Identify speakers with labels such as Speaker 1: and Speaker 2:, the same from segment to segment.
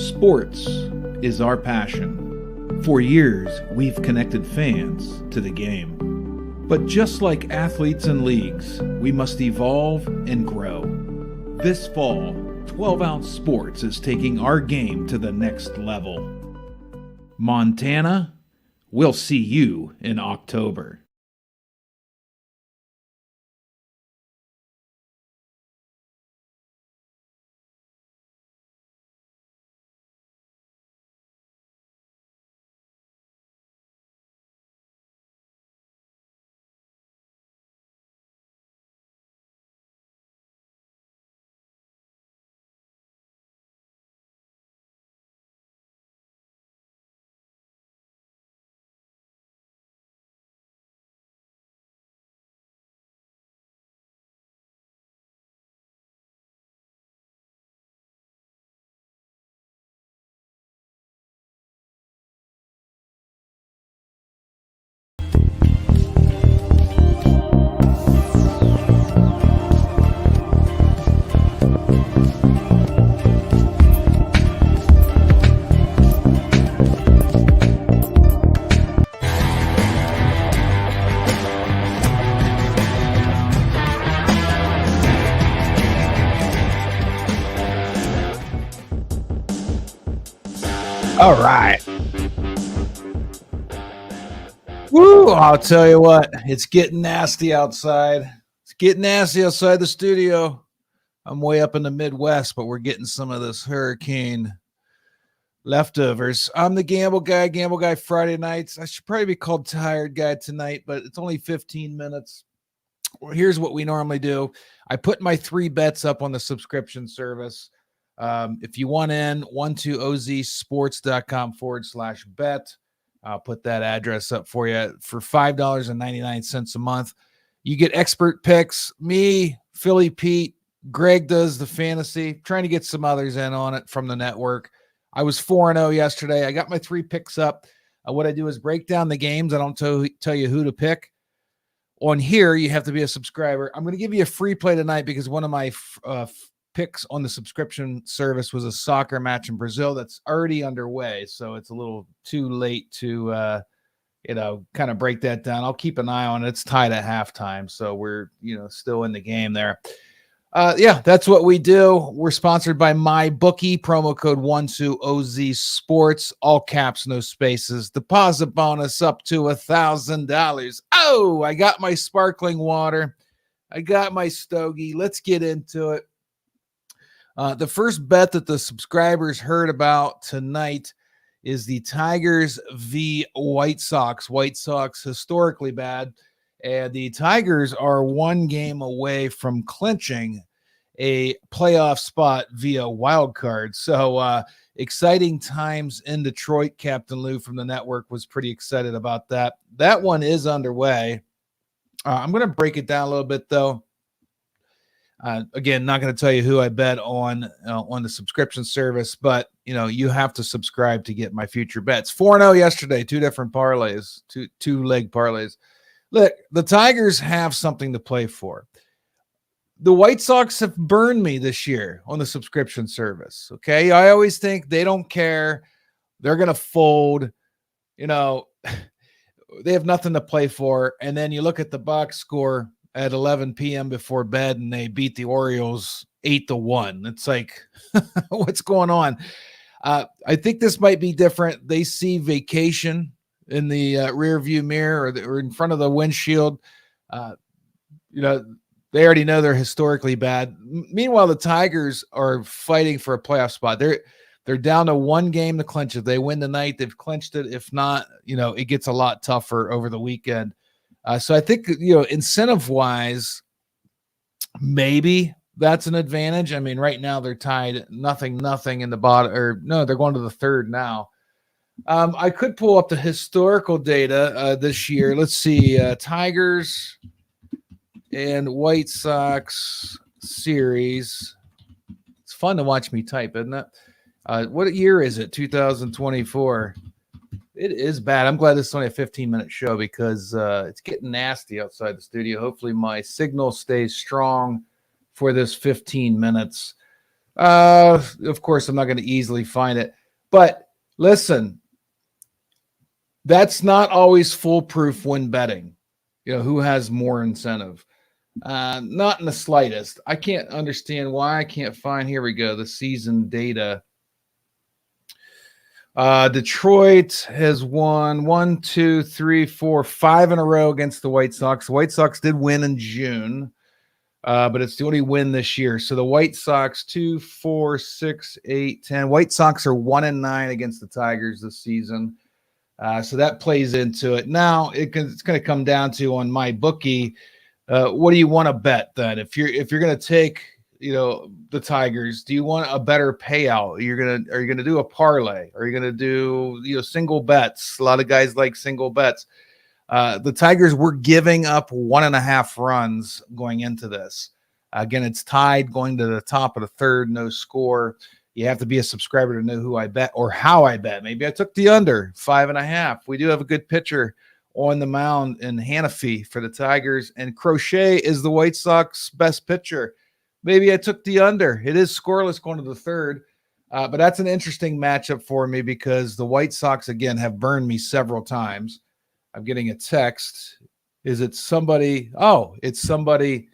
Speaker 1: Sports is our passion. For years, we've connected fans to the game. But just like athletes and leagues, we must evolve and grow. This fall, 12-ounce Sports is taking our game to the next level. Montana, we'll see you in October.
Speaker 2: All right. Woo, I'll tell you what, it's getting nasty outside. It's getting nasty outside the studio. I'm way up in the Midwest, but we're getting some of this hurricane leftovers. I'm the Gamble Guy Friday nights. I should probably be called Tired Guy tonight, but it's only 15 minutes. Well, here's what we normally do. I put my 3 bets up on the subscription service. If you want in, 12ozsports.com/bet. I'll put that address up for you for $5.99 a month. You get expert picks. Me, Philly Pete, Greg does the fantasy, trying to get some others in on it from the network. I was 4-0 yesterday. I got my 3 picks up. What I do is break down the games. I don't tell you who to pick. On here, you have to be a subscriber. I'm going to give you a free play tonight because one of my picks on the subscription service was a soccer match in Brazil that's already underway. So it's a little too late to, kind of break that down. I'll keep an eye on it. It's tied at halftime. So we're, still in the game there. That's what we do. We're sponsored by MyBookie, promo code 12OZ Sports, all caps, no spaces. Deposit bonus up to $1,000. Oh, I got my sparkling water. I got my stogie. Let's get into it. The first bet that the subscribers heard about tonight is the Tigers v. White Sox. White Sox historically bad, and the Tigers are 1 game away from clinching a playoff spot via wild card. So exciting times in Detroit. Captain Lou from the network was pretty excited about that. That one is underway. I'm going to break it down a little bit, though. Again, not going to tell you who I bet on the subscription service, but you have to subscribe to get my future bets. 4-0 yesterday, 2 different parlays, two leg parlays. Look, the Tigers have something to play for. The White Sox have burned me this year on the subscription service. Okay, I always think they don't care. They're going to fold. They have nothing to play for, and then you look at the box score at 11 p.m. before bed, and they beat the Orioles 8-1. It's like, what's going on? I think this might be different. They see vacation in the rear view mirror or in front of the windshield. They already know they're historically bad. Meanwhile, the Tigers are fighting for a playoff spot. They're down to 1 game to clinch it. They win tonight, they've clinched it. If not, it gets a lot tougher over the weekend. So I think, incentive-wise, maybe that's an advantage. I mean, right now they're tied nothing in the bottom. Or no, they're going to the 3rd now. I could pull up the historical data this year. Let's see. Tigers and White Sox series. It's fun to watch me type, isn't it? What year is it? 2024. It is bad. I'm glad this is only a 15-minute show because it's getting nasty outside the studio. Hopefully my signal stays strong for this 15 minutes. Of course, I'm not going to easily find it. But listen, that's not always foolproof when betting. Who has more incentive? Not in the slightest. I can't understand why I can't find. Here we go. The season data. Detroit has won 1, 2, 3, 4, 5 in a row against the White Sox. The White Sox did win in June, but it's the only win this year. So the White Sox 2, 4, 6, 8, 10. White Sox are 1-9 against the Tigers this season. So that plays into it. Now it's going to come down to on my bookie. What do you want to bet then? If you're going to take the Tigers, do you want a better payout? Are you gonna do a parlay? Are you gonna do single bets? A lot of guys like single bets. The Tigers were giving up 1.5 runs going into this. Again, it's tied going to the top of the third, no score. You have to be a subscriber to know who I bet or how I bet. Maybe I took the under 5.5. We do have a good pitcher on the mound in Hannafy for the Tigers, and Crochet is the White Sox best pitcher. Maybe I took the under. It is scoreless going to the third, but that's an interesting matchup for me because the White Sox, again, have burned me several times. I'm getting a text. Is it somebody? Oh, it's somebody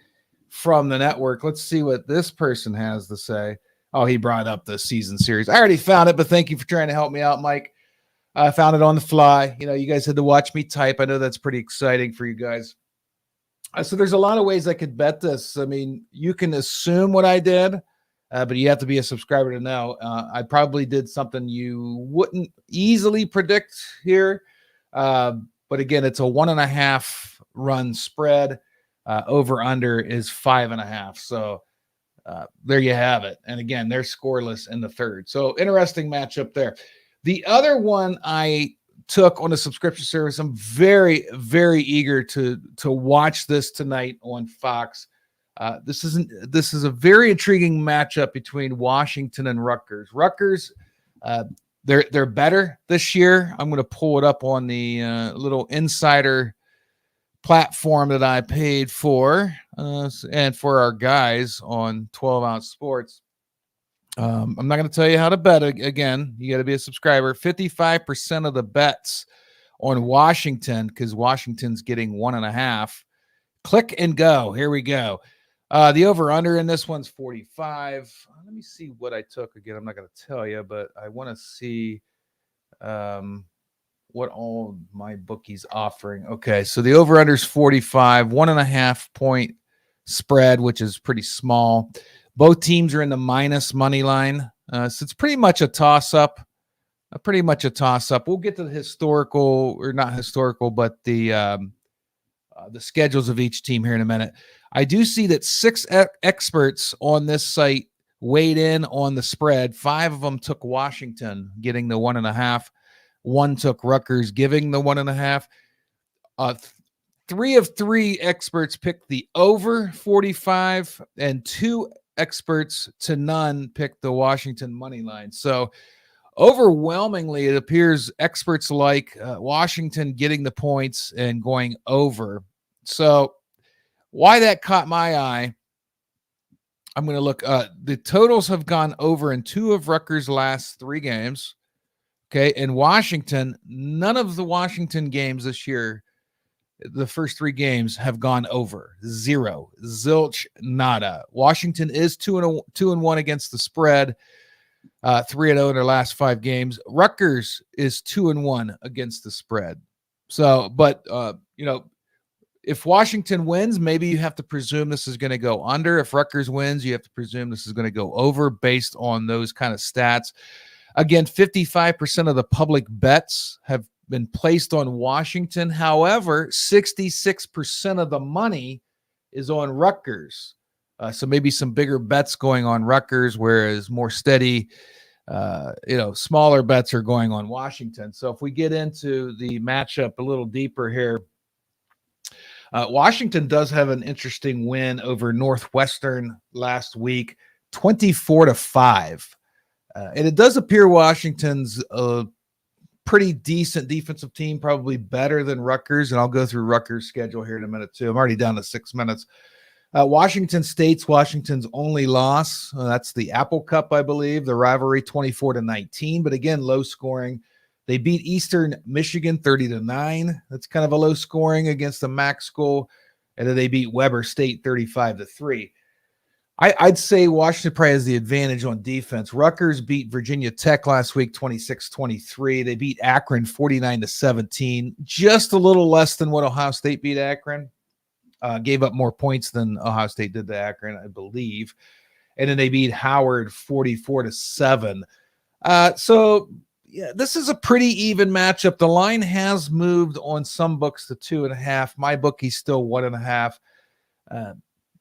Speaker 2: from the network. Let's see what this person has to say. Oh, he brought up the season series. I already found it, but thank you for trying to help me out, Mike. I found it on the fly. You guys had to watch me type. I know that's pretty exciting for you guys. So there's a lot of ways I could bet this. I mean, you can assume what I did, but you have to be a subscriber to know. I probably did something you wouldn't easily predict here. But again, it's a 1.5 run spread. Over under is 5.5. So there you have it. And again, they're scoreless in the third. So interesting matchup there. The other one I took on a subscription service. I'm very, very eager to watch this tonight on Fox. This is a very intriguing matchup between Washington and Rutgers. Rutgers, they're better this year. I'm going to pull it up on the little insider platform that I paid for, and for our guys on 12 Ounce Sports. I'm not going to tell you how to bet. Again, you got to be a subscriber. 55% of the bets on Washington, because Washington's getting 1.5. Click and go. Here we go. The over-under in this one's 45. Let me see what I took again. I'm not going to tell you, but I want to see what all my bookies offering. Okay, so the over-under is 45, 1.5 point spread, which is pretty small. Both teams are in the minus money line. So it's pretty much a toss-up. We'll get to the historical, or not historical, but the schedules of each team here in a minute. I do see that 6 experts on this site weighed in on the spread. 5 of them took Washington, getting the 1.5. 1 took Rutgers, giving the 1.5. 3 of 3 experts picked the over 45, and 2 experts to none picked the Washington money line. So overwhelmingly, it appears experts like Washington getting the points and going over. So why that caught my eye, I'm going to look. The totals have gone over in 2 of Rutgers' last 3 games. Okay, and Washington, none of the Washington games this year, the first 3 games have gone over. 0, zilch, nada. Washington is 2-1 against the spread, 3-0 in their last 5 games. Rutgers is 2-1 against the spread. So, but if Washington wins, maybe you have to presume this is going to go under. If Rutgers wins, you have to presume this is going to go over based on those kind of stats. Again, 55% of the public bets have been placed on Washington. However, 66% of the money is on Rutgers. So maybe some bigger bets going on Rutgers, whereas more steady, smaller bets are going on Washington. So if we get into the matchup a little deeper here, Washington does have an interesting win over Northwestern last week, 24-5. And it does appear Washington's pretty decent defensive team, probably better than Rutgers. And I'll go through Rutgers' schedule here in a minute, too. I'm already down to 6 minutes. Washington State's Washington's only loss. That's the Apple Cup, I believe. The rivalry 24-19, but again, low scoring. They beat Eastern Michigan 30-9. That's kind of a low scoring against the MAC school. And then they beat Weber State 35-3. I'd say Washington probably has the advantage on defense. Rutgers beat Virginia Tech last week 26-23. They beat Akron 49-17, just a little less than what Ohio State beat Akron. Gave up more points than Ohio State did to Akron, I believe. And then they beat Howard 44-7. So yeah, this is a pretty even matchup. The line has moved on some books to 2.5. My bookie's still 1.5.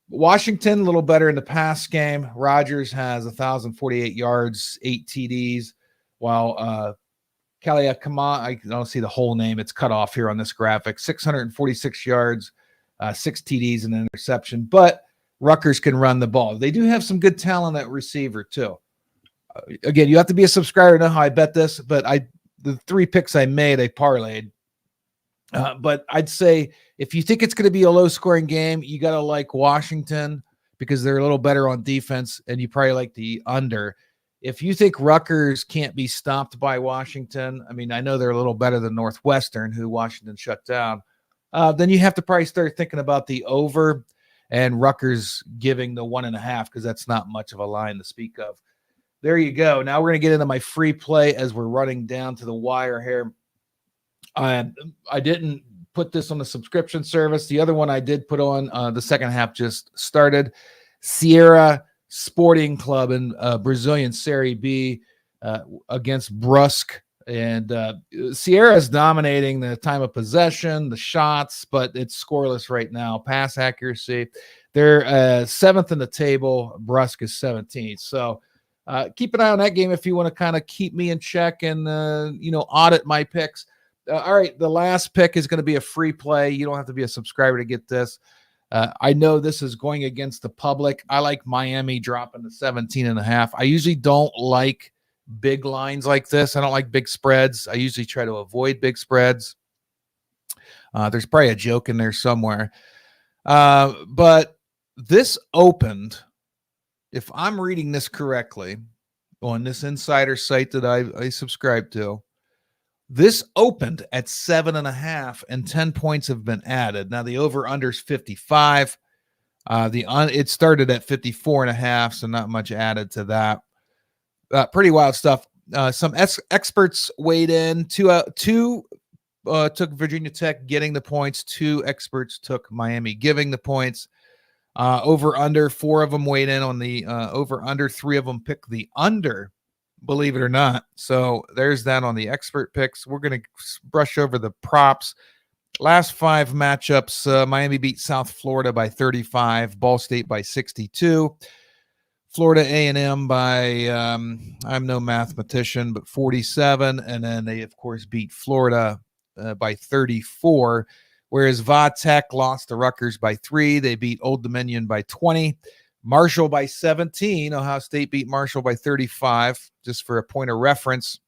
Speaker 2: Washington, a little better in the pass game. Rodgers has 1,048 yards, 8 TDs, while Kaliakama, I don't see the whole name. It's cut off here on this graphic. 646 yards, 6 TDs and an interception. But Rutgers can run the ball. They do have some good talent at receiver too. Again, you have to be a subscriber to know how I bet this, but the 3 picks I made, I parlayed. But I'd say if you think it's going to be a low-scoring game, you got to like Washington because they're a little better on defense, and you probably like the under. If you think Rutgers can't be stopped by Washington, I mean, I know they're a little better than Northwestern, who Washington shut down, then you have to probably start thinking about the over and Rutgers giving the 1.5 because that's not much of a line to speak of. There you go. Now we're going to get into my free play as we're running down to the wire here. I didn't put this on the subscription service. The other one I did put on, the second half just started. Sierra Sporting Club in Brazilian Serie B against Brusque. And Sierra is dominating the time of possession, the shots, but it's scoreless right now. Pass accuracy. They're 7th in the table. Brusque is 17th. So keep an eye on that game if you want to kind of keep me in check and, audit my picks. All right, the last pick is going to be a free play. You don't have to be a subscriber to get this. I know this is going against the public. I like Miami dropping to 17.5. I usually don't like big lines like this. I don't like big spreads. I usually try to avoid big spreads. There's probably a joke in there somewhere. But this opened, if I'm reading this correctly, on this insider site that I subscribe to, this opened at 7.5 and 10 points have been added. Now the over under is 55. It started at 54.5, so not much added to that. Pretty wild stuff. Some experts weighed in. Two took Virginia Tech getting the points. 2 experts took Miami giving the points. Over under, 4 of them weighed in on the over under. 3 of them picked the under, believe it or not. So there's that on the expert picks. We're going to brush over the props. Last 5 matchups, Miami beat South Florida by 35, Ball State by 62, Florida A&M by, I'm no mathematician, but 47. And then they, of course, beat Florida by 34, whereas Va Tech lost to Rutgers by 3. They beat Old Dominion by 20. Marshall by 17. Ohio State beat Marshall by 35, just for a point of reference.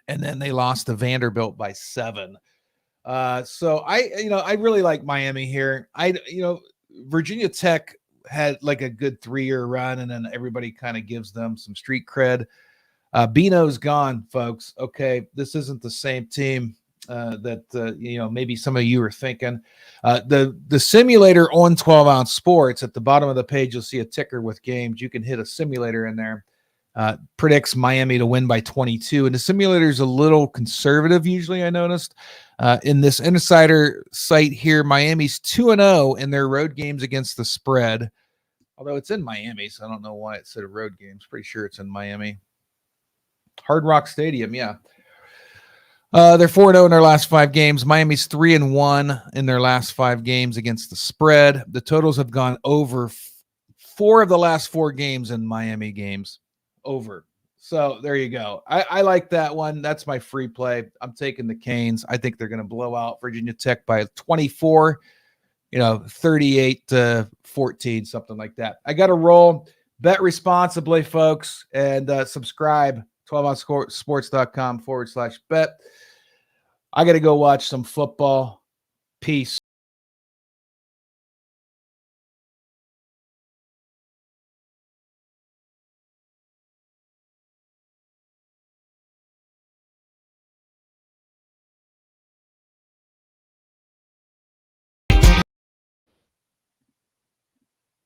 Speaker 2: And then they lost to Vanderbilt by 7. So I really like Miami here. Virginia Tech had like a good 3-year run, and then everybody kind of gives them some street cred. Bino's gone, folks. Okay, this isn't the same team that maybe some of you are thinking. The simulator on 12 Ounce Sports, at the bottom of the page, you'll see a ticker with games. You can hit a simulator in there. Predicts Miami to win by 22, and the simulator is a little conservative usually, I noticed. In this insider site here, Miami's 2-0 in their road games against the spread, although it's in Miami, so I don't know why it said road games. Pretty sure it's in Miami. Hard Rock Stadium, yeah. They're 4-0 in their last 5 games. Miami's 3-1 in their last 5 games against the spread. The totals have gone over 4 of the last 4 games in Miami games. Over. So there you go. I like that one. That's my free play. I'm taking the Canes. I think they're going to blow out Virginia Tech by 24, 38-14, something like that. I got to roll. Bet responsibly, folks, and subscribe. 12ouncesports.com/bet. I got to go watch some football. Peace.